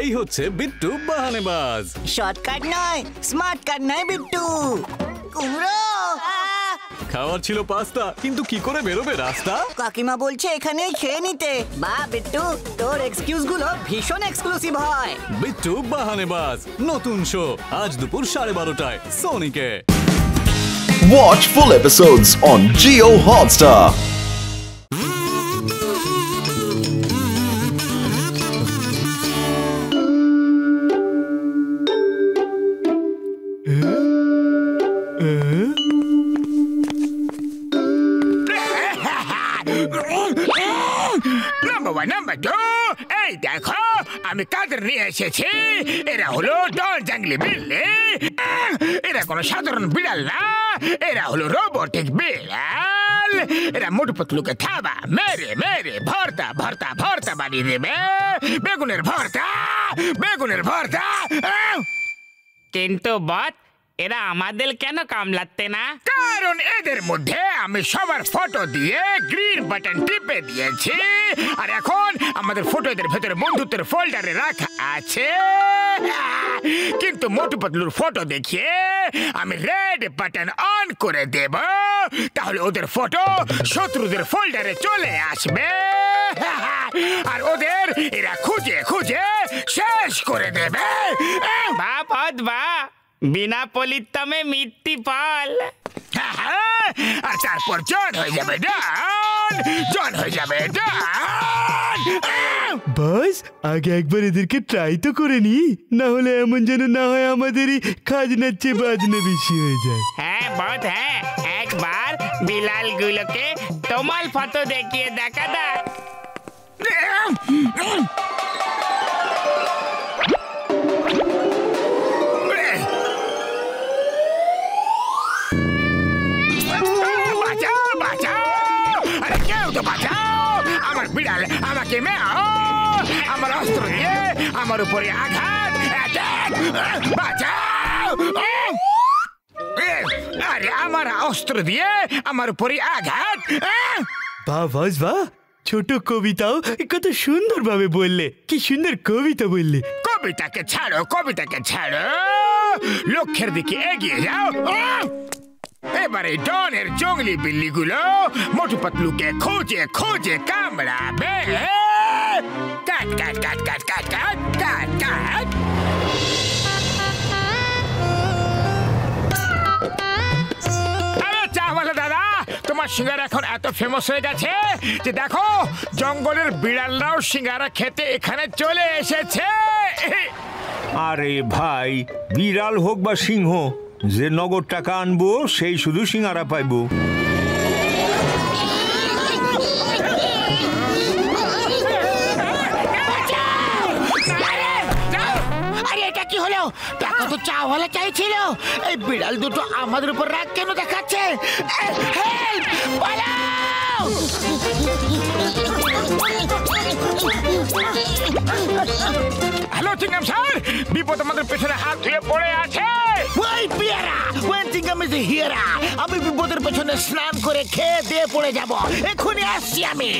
এই হচ্ছে বিট্টু বাহানেবাজ। শর্টকাট নয়, স্মার্ট কাট নয় বিট্টু। কুমড়ো খাওয়ার ছিল পাস্তা, কিন্তু কি করে বেরোবে রাস্তা? কাকিমা বলছে এখানেই খেয়ে নিতে। বা বিট্টু, তোর এক্সকিউজ গুলো ভীষণ এক্সক্লুসিভ হয়। বিট্টু বাহানেবাজ নতুন শো আজ দুপুর 12:30টায় সোনিকে। Watch full episodes on Jio Hotstar. Number two, এই দেখো আমি কাদের নিয়ে এসেছি। এরা হলো ডন জাংলি বিল্লি। এরা কোনো সাধারণ বিড়াল না, এরা হলো রোবটিক বিড়াল। এরা মোটু পাতলুকে খাবা মেরে মেরে ভর্তা ভর্তা ভর্তা বানিয়ে দেবে। বেগুনের ভর্তা, বেগুনের ভর্তা। কিন্তু বস, এরা আমাদের কেন কামলাতে না? কারণ এদের মধ্যে আমি সবার ফটো দিয়ে গ্রিন বাটন টিপে দিয়েছি, আর এখন আমাদের ফটো এদের ভেতরে বন্ধুত্বের ফোল্ডারে রাখা আছে। কিন্তু মোটু পাতলুর ফটো দেখিয়ে আমি রেড বাটন অন করে দেব, তাহলে ওদের ফটো শত্রুদের ফোল্ডারে চলে আসবে আর ওদের এরা খুঁজে খুঁজে শেষ করে দেবে। বাহ বস বাহ, বিনা পলিতমে মিট্টি পাল। আর তারপর জন হয়ে যাবে ডন, জন হয়ে যাবে ডন। বস, আগে একবার এদেরকে ট্রাই তো করে নি, না হলে এমন যেন না হয় আমাদেরই খাজনার চেয়ে বাজনা বেশি হয়ে যায়। হ্যাঁ বস হ্যাঁ, একবার বিলাল গুলোকে তোমার ফটো দেখিয়ে দেখা দাও। আমার বিড়াল আমাকে মেও, আমার অস্ত্র দিয়ে আমার উপরে আঘাত। বাঁচাও! আরে আমার অস্ত্র দিয়ে আমার উপরে আঘাত। বাহ বস বাহ, ছোট কবিতাও কত সুন্দর ভাবে বললে। কি সুন্দর কবিতা বললে। কবিতাকে ছাড়ো, কবিতাকে ছাড়ো, লক্ষ্যের দিকে এগিয়ে যাও। এবারে ডনের জঙ্গলি বিল্লিগুলো মোটু পাতলুকে খুঁজে খুঁজে কামড়াবে। কাট কাট কাট কাট কাট কাট কাট কাট। আরে চাওয়ালা দাদা, তোমার সিঙ্গারা এখন এত ফেমাস হয়ে গেছে যে দেখো জঙ্গলের বিড়ালরাও সিঙ্গারা খেতে এখানে চলে এসেছে। আরে ভাই, বিড়াল হোক বা সিংহ, যে নগদ টাকা আনবো সেই শুধু সিঙ্গারা পাইবো। আরে এটা কি হলো? টাকা তো চাওয়ালা চাইছিল, এই বিড়াল দুটো আমাদের উপর রাগ কেন দেখাচ্ছে? হ্যালো চিংগাম স্যার, বিপদ আমাদের পেছনে হাত ধুয়ে পড়ে আছে। আমি বিপদের পেছনে স্নান করে খেয়ে দিয়ে পড়ে যাব, এক্ষুনি আসছি আমি।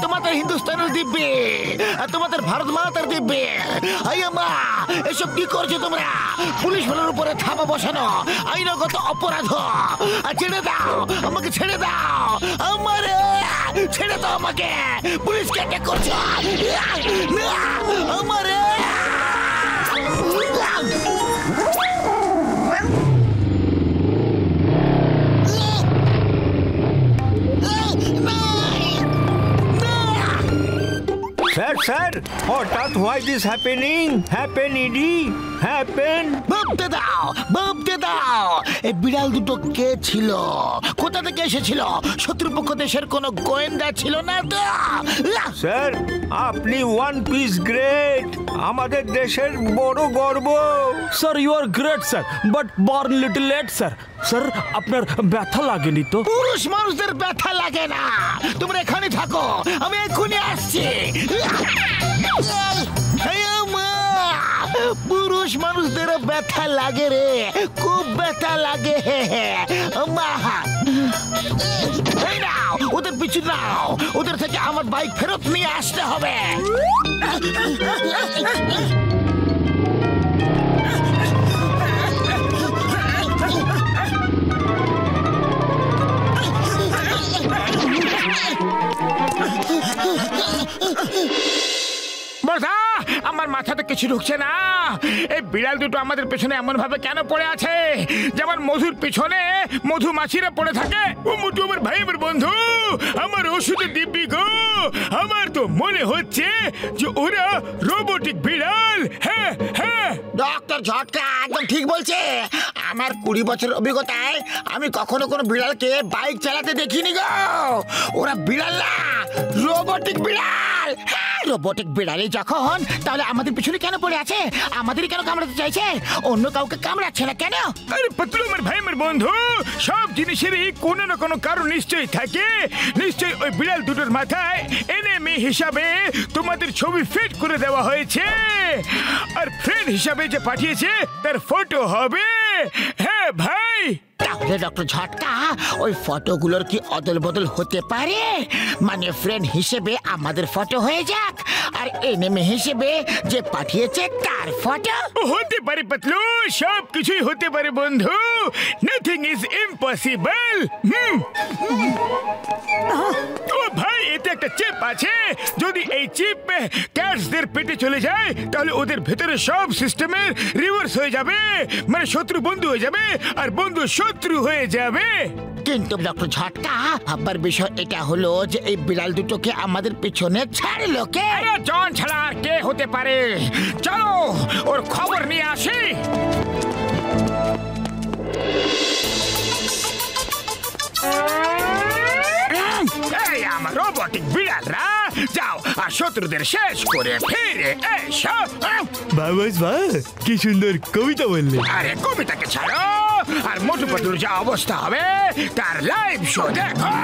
তোমাদের হিন্দুস্তানের দিব্যে, তোমাদের ভারত মাতার দিব্যে। মা, এসব কি করছো তোমরা? পুলিশ বলের উপরে থাবা বসানো আইনগত অপরাধ। ছেড়ে দাও আমাকে, ছেড়ে দাও আমারে, ছেড়ে দাও আমাকে। পুলিশকে অ্যাটাক করছো আমারে। Sir, what is happening? Happen. ভাবতে দাও এই বিড়াল দুটো কে ছিল, কোথা থেকে এসেছিল? শত্রুপক্ষ দেশের কোনো গোয়েন্দা ছিল না তো? স্যার আপনি ওয়ান পিস গ্রেট, আমাদের দেশের বড় গর্ব। Sir you are great sir, but born little late sir. Sir আপনার ব্যথা লাগেনি তো? পুরুষ মানুষদের ব্যথা লাগে না, তোমরা এখানে থাকো, আমি এক্ষুনি আসছি। পুরুষ মানুষদেরও ব্যথা লাগে রে, খুব ব্যথা লাগে। ওদের পিছু নাও, ওদের থেকে আমার বাইক ফেরত নিয়ে আসতে হবে। আমার মাথাতে কিছু ঢুকছে না। এই বিড়াল দুটো আমাদের পেছনে এমন ভাবে কেন পড়ে আছে, যেমন মধুর পিছনে মধুমাছিরা পড়ে থাকে। ও মোটু আমার ভাই, আমার বন্ধু, আমার ওষুধের দিব্যি গো। আমার তো মনে হচ্ছে যে ওরা রোবোটিক বিড়াল। হ্যাঁ হ্যাঁ, ডক্টর ঝটকা একদম ঠিক বলছে। আমার 20 বছরের অভিজ্ঞতায় আমি কখনো কোনো বিড়ালকে বাইক চালাতে দেখিনি গো। ওরা বিড়াল না, রোবোটিক বিড়াল। রোবোটিক বিড়ালই যখন, তাহলে আমাদের পিছনে কেন পড়ে আছে? আমাদেরই কেন কামড়াতে চাইছে? অন্য কাউকে কামড়াচ্ছে না কেন? আরে পাতলু আমার ভাই, আমার বন্ধু, সব জিনিসেরই কোনো না কোনো কারণ নিশ্চয়ই থাকে। নিশ্চয়ই ওই বিড়াল দুটোর মাথায় এনিমি হিসাবে তোমাদের ছবি ফিট করে দেওয়া হয়েছে, আর ফ্রেন্ড হিসাবে যে পাঠিয়েছে তার ফটো হবে। হ্যাঁ ভাই, তাহলে ডক্টর ঝটকা ওই ফটোগুলোর কি অদল বদল হতে পারে? মানে ফ্রেন্ড হিসেবে আমাদের ফটো হয়ে যাক, আর এনিমি হিসেবে যে পাঠিয়েছে তার ফটো হতে পারে। পাতলু, সব কিছুই হতে পারে বন্ধু, নাথিং ইজ ইম্পসিবল। ও ভাই, এতে একটা চিপ আছে। যদি এই চিপ ক্যাটসদের পেটে চলে যায়, তাহলে ওদের ভেতরে সব সিস্টেমের রিভার্স হয়ে যাবে। মানে শত্রু বন্ধু হয়ে যাবে, আর বন্ধু শত্রু হয়ে যাবে। কিন্তু ডক্টর ঝটকা, ভাববার বিষয় এটা হলো যে এই বিড়াল দুটোকে আমাদের পিছনে ছাড়লো কে? জন ছাড়া আর কে হতে পারে? চলো ওর খবর নিয়ে আসি। এই আমার রোবোটিক বিড়ালরা, যাও আর শত্রুদের শেষ করে ফিরে এসো। বাবা কি সুন্দর কবিতা বললে। আরে কবিতাকে ছাড়ো, আর মোটু পাতলুর যা অবস্থা হবে তার লাইভ শো দেখো।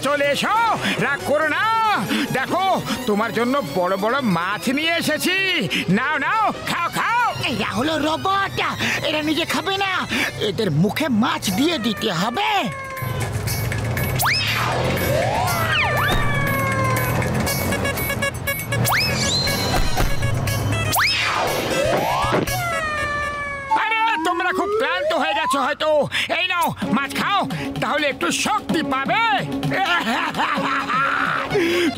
চলে এসো, রাগ করো না। দেখো তোমার জন্য বড় বড় মাছ নিয়ে এসেছি, নাও নাও, খাও খাও। এরা হলো রোবট, এরা নিজে খাবে না, এদের মুখে মাছ দিয়ে দিতে হবে। আরে তোমরা খুব ক্লান্ত হয়ে গেছো হয়তো, এই নাও মাছ খাও, তাহলে একটু শক্তি পাবে।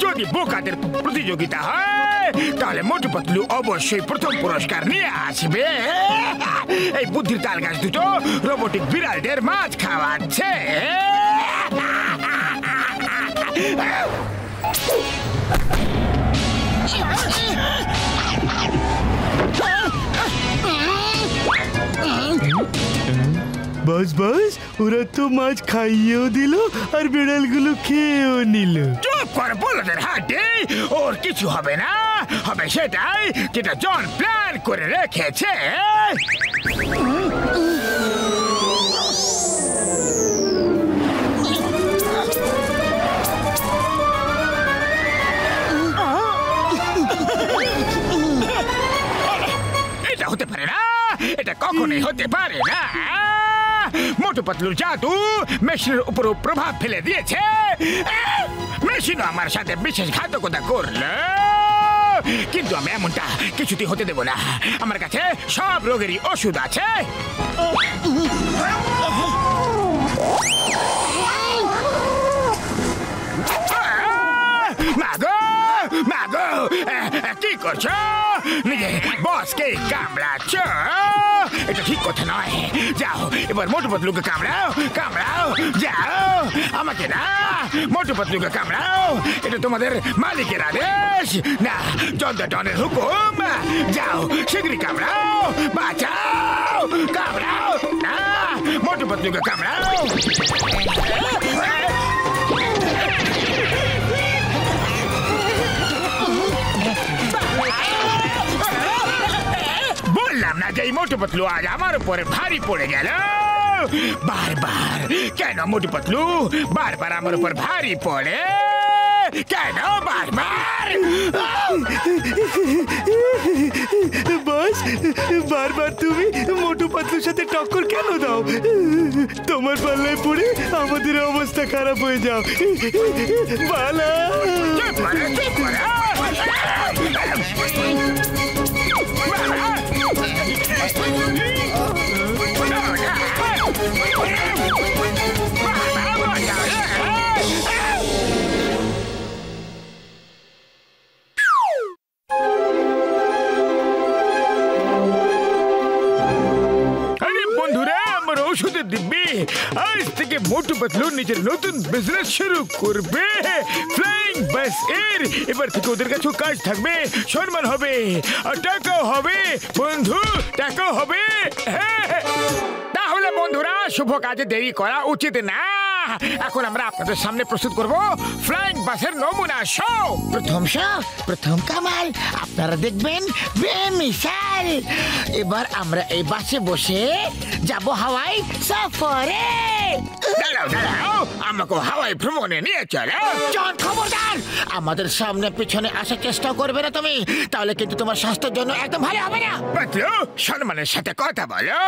যদি বোকাদের প্রতিযোগিতা হয়, তাহলে মোটু পাতলু অবশ্যই প্রথম পুরস্কার নিয়ে আসবে। এই বুদ্ধির তাল গাছ দুটো রোবোটিক বিড়ালদের মাছ খাওয়াচ্ছে। বাস ওরা তো মাছ খাইয়েও দিল, আর বিড়ালগুলো খেয়েও নিল। চুপ কর বলদের হাটে, ওর কিছু হবে না, হবে সেটাই যেটা জন প্ল্যান করে রেখেছে। এটা হতে পারে না, এটা কখনোই হতে পারে না। মোটু পাতলুর জাদু মেশিনের উপর প্রভাব ফেলে দিয়েছে। মেশিনও আমার সাথে বিশেষ ঘাতকতা করলো, কিন্তু আমি এমনটা কিছুতেই হতে দেব না। আমার কাছে সব রোগেরই ওষুধ আছে। মাগো মাগো, কি করছো? নিজে বসকে কামড়াচ্ছ, এটা ঠিক কথা নয়। যাও এবার মোটু পাতলুকে কামড়াও, কামড়াও, যাও। আমাকে না, মোটু পাতলুকে কামড়াও, এটা তোমাদের মালিকের আদেশ না, জনতা ডনের হুকুম। যাও শীঘ্রই কামড়াও, বাঁচাও, কামড়াও না, মোটু পাতলুকে কামড়াও। বললাম না যে এই মোটু পাতলু আজ আমার উপরে ভারী পড়ে গেল। বারবার কেন মোটু পাতলু বারবার আমার উপর ভারী পড়ে, কেন বারবার? বস, বারবার তুমি মোটু পাতলুর সাথে টক্কর কেন দাও? তোমার পাল্লায় পড়ে আমাদের অবস্থা খারাপ হয়ে যাও। বালা চুপ করে, চুপ করে। বন্ধুরা, আমার ঔষধের দিব্যি আজ থেকে মোটু পাতলু নিজের নতুন বিজনেস শুরু করবে, ফ্লাইং বাস এর। এবার থেকে ওদের কাছেও কাজ থাকবে, সম্মান হবে, আর টাকাও হবে বন্ধু, টাকাও হবে। তাহলে বন্ধুরা, শুভ কাজে দেরি করা উচিত না। এখন আমরা আপনাদের সামনে প্রস্তুত করব ফ্লাইং বাসের নমুনা শো। প্রথম শো, প্রথম কামাল, আপনারা দেখবেন বেমিসাল। এবার আমরা এই বাসে বসে যাব হাওয়াই সফরে। দাঁড়াও দাঁড়াও, আমাকে হাওয়াই ভ্রমণে নিয়ে চলো। জন, খবরদার, আমাদের সামনে পিছনে আসার চেষ্টা করবে না তুমি, তাহলে কিন্তু তোমার স্বাস্থ্যের জন্য একদম ভালো হবে না। পাতলু, সম্মানের সাথে কথা বলো,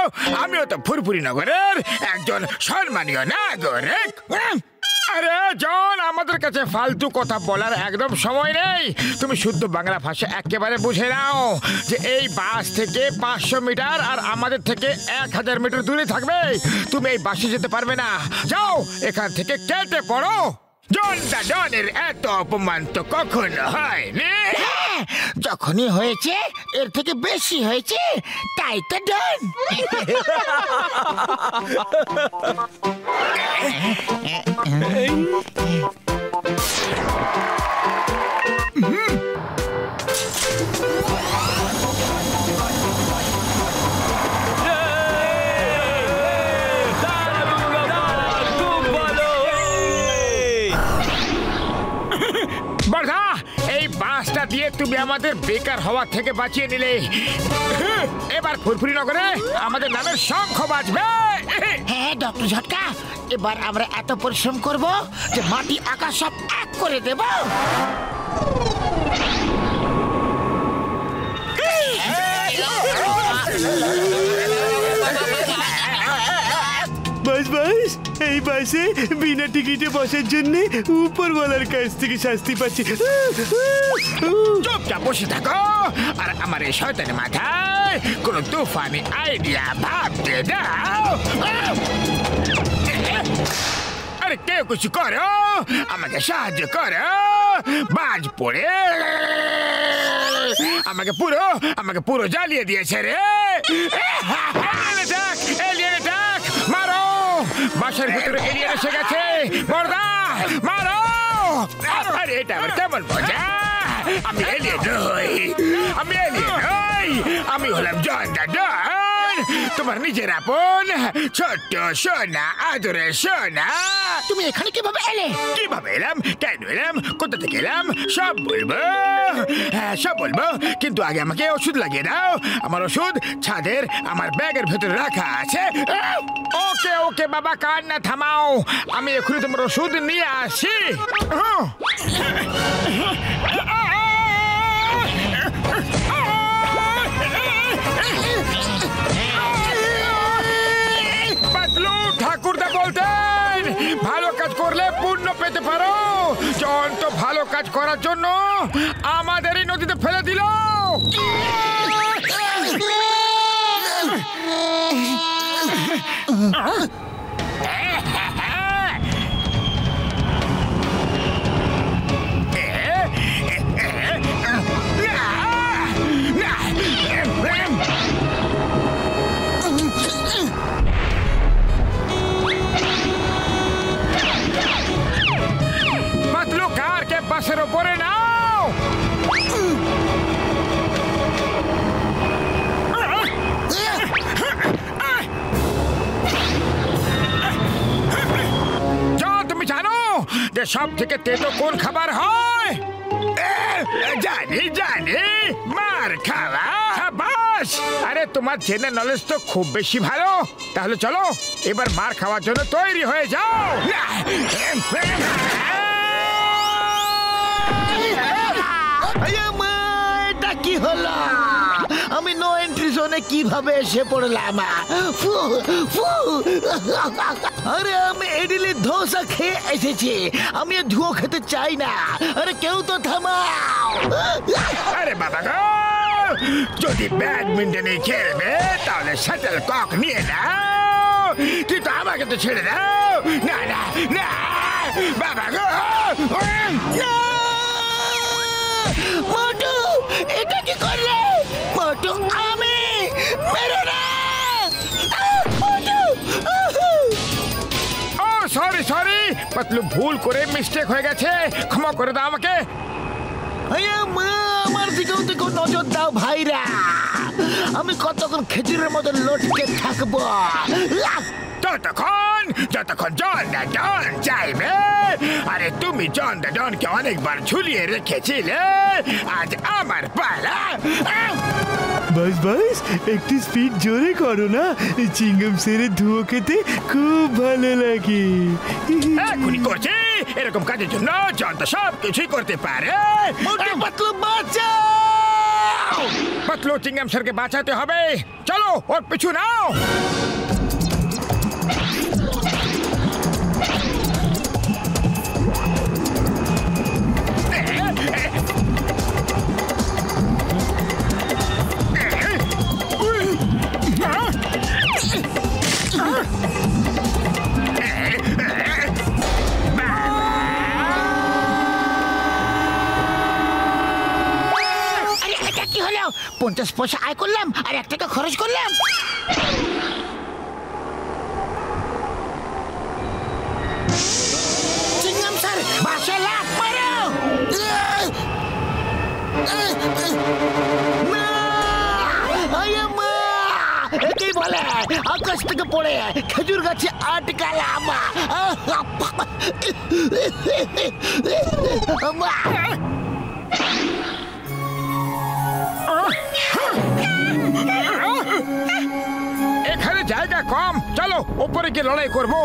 আমিও তো ফুরফুরি নগরের একজন সম্মানীয় নাগরিক। আরে জন, আমাদের কাছে ফালতু কথা বলার একদম সময় নেই। তুমি শুদ্ধ বাংলা ভাষা একেবারে বুঝে নাও যে এই বাস থেকে 500 মিটার আর আমাদের থেকে 1000 মিটার দূরে থাকবে। তুমি এই বাসে যেতে পারবে না, যাও এখান থেকে কেটে পড়ো। জনতা ডনের এত অপমান তো কখনো হয়নি। যখনই হয়েছে এর থেকে বেশি হয়েছে, তাই তো ডন। বর্ধা, এই বাসটা দিয়ে তুমি আমাদের বেকার হওয়া থেকে বাঁচিয়ে নিলে। এবার ফুরফুরি নগরে আমাদের নামের শঙ্খ বাজবে। হ্যাঁ ডক্টর ঝটকা, এবার আমরা এত পরিশ্রম করব যে মাটি আকাশ সব এক করে দেব। বাস বাস, এই বাসে বিনা টিকিটে বসার জন্য উপরওয়ালার কাছ থেকে শাস্তি পাচ্ছি। চুপচাপ বসে থাকো আর আমার এই শয়তানি মাথায় কোনো তুফানি আইডিয়া ভাবতে দাও। আরে কেউ কিছু করো, আমাকে সাহায্য করো। বাজ পড়ে আমাকে পুরো জ্বালিয়ে দিয়েছে রে। এলিয়েন অ্যাটাক, মারো! বাসার ভিতরে এলিয়েন এসে গেছে। বর্দা, মারো! আরে এটা আবার কেমন মজা? আমি এলিয়েন নই, আমি হলাম জনতা ডন, তোমার নিজের আপন ছোট্ট সোনা, আদরের সোনা। তুমি এখানে কিভাবে এলে? কিভাবে এলাম, কেন এলাম, কোথা থেকে এলাম, সব বলবো। হ্যাঁ, সব বলবো, কিন্তু আগে আমাকে ওষুধ লাগিয়ে দাও। আমার ওষুধ ছাদের আমার ব্যাগের ভেতরে রাখা আছে। ওকে ওকে বাবা, কান্না থামাও, আমি এখনই তোমার ওষুধ নিয়ে আসি। ঠাকুরদা বলতেন, ভালো কাজ করলে পুণ্য পেতে পারো। জন তো ভালো কাজ করার জন্য আমাদের এই নদীতে ফেলে দিল। না, যে সব থেকে তেতো কোন খাবার হয়? জানি জানি, মার খাওয়া। সাবাস! আরে তোমার জেনারেল নলেজ তো খুব বেশি ভালো। তাহলে চলো এবার মার খাওয়ার জন্য তৈরি হয়ে যাও। এটা কি হলো? আমি নো এন্ট্রি জোনে কিভাবে এসে পড়লাম? আরে আমি ইডলি ধোসা খেয়ে এসেছি, আমি ধুয়ো খেতে চাই না। আরে কেউ তো থামাও! আরে বাবা গো, যদি ব্যাডমিন্টনে খেলবে তাহলে শাটল কক নিয়ে নাও, কিন্তু আমাকে তো ছেড়ে দাও। না না না বাবা গো, মোটু এটা কি করলে? মোটু আমি মেরো না! ও সরি সরি পাতলু, ভুল করে মিস্টেক হয়ে গেছে, ক্ষমা করে দাও আমাকে। আমার দিকেও দেখো, নজর দাও ভাইরা। আমি কতক্ষণ খেজুরের মতো লটকে থাকবো? যতক্ষণ জন দা ডন চাইবে। আরে তুমি জন দা ডনকে অনেকবার ঝুলিয়ে রেখেছিলে, আজ আমার পালা। বাস একটু স্পিড জোরে করো না, চিংগাম সেরে ধুয়ো খেতে খুব ভালো লাগে। এখনই করছি। এরকম কাজের জন্য জন তো সব কিছুই করতে পারে। পাতলু বাঁচাও! পাতলু চিংগাম স্যারকে বাঁচাতে হবে। চলো ওর পিছু নাও। এটা কি হলো? 50 পয়সা আয় করলাম আর 1 টাকা খরচ করলাম। চিংগাম স্যার, বাসে লাফ মারো! এটাই বলে আকাশ থেকে পড়ে খেজুর গাছে আটকালাম। এখানে জায়গা কম, চলো উপরে গিয়ে লড়াই করবো।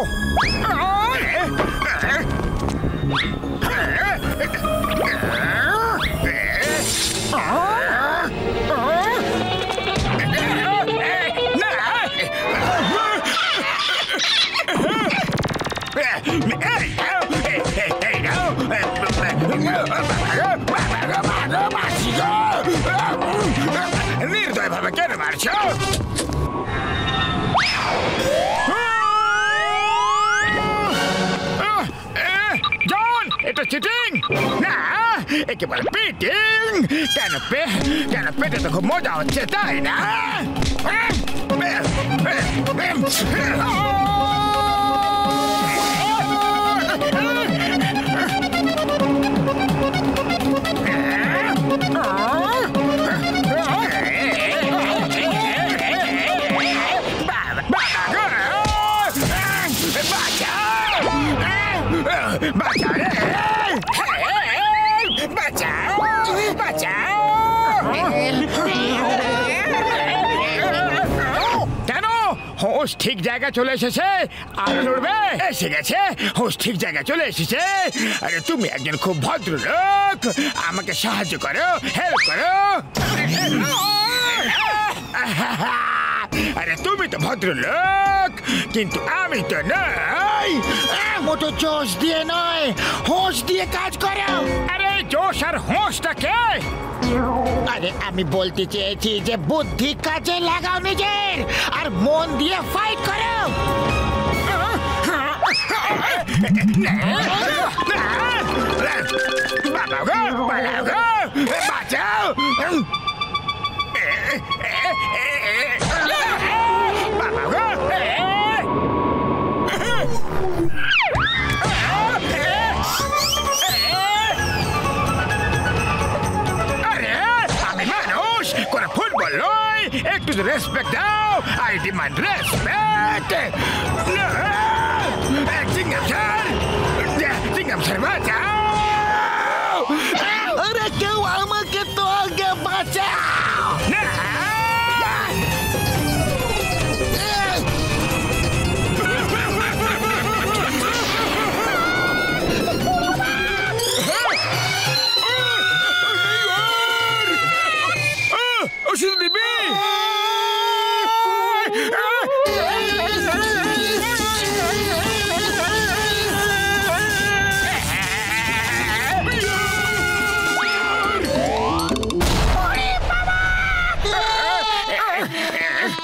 নির্দয় ভাবে কেন মারছ? জন, এটা চিটিং না, একেবারে পিটিং। কেন পেটে তো খুব মজা হচ্ছে, তাই না? কেন? হোশ ঠিক জায়গায় চলে এসেছে, আর লড়বে? এসে গেছে, হোশ ঠিক জায়গায় চলে এসেছে। আরে তুমি একজন খুব ভদ্র লোক, আমাকে সাহায্য করো, হেল্প করো। আরে তুমি তো ভদ্রলোক, কিন্তু আমি তো নই। মোটো জোশ দিয়ে নয়, হোশ দিয়ে কাজ করো। আরে জোশ আর হোশটা কে? আরে আমি বলতে চেয়েছি যে বুদ্ধি কাজে লাগাও নিজের, আর মন দিয়ে ফাইট করো। বাঁচাও! একটু রেসপেক্ট দাও, আই ডিমান্ড রেসপেক্ট। চিংগাম স্যার বাঁচাও আরে কেউ আমাকে তো আগে বাঁচাও। না ওষুধ দিবি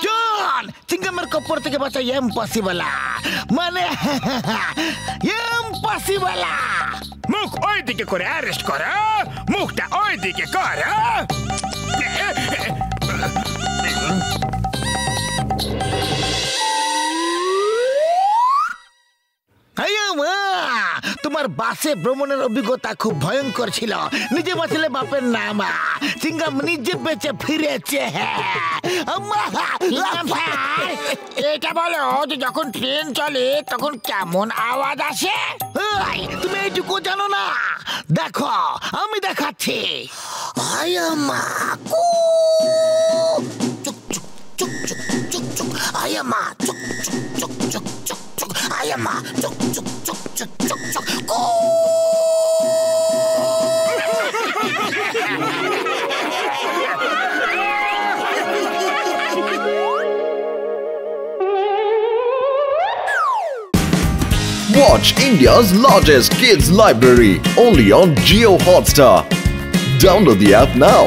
জন চিঙ্গামের কপর থেকে বাঁচা ইম্পসিবল মানে ইম্পসিবল। মুখ ওই দিকে করে অ্যারেস্ট করো মুখটা ওই দিকে করো তোমার বাসে ভ্রমণের অভিজ্ঞতা খুব ভয়ঙ্কর ছিল। নিজে বাঁচলে বাপের নাম, চিঙ্গাম নিজে বেঁচে ফিরেছে। এটা বলো যে যখন ট্রেন চলে তখন কেমন আওয়াজ আসে? তুমি এইটুকু জানো না? দেখো আমি দেখাচ্ছি। Watch India's largest kids library only on Jio Hotstar. Download the app now.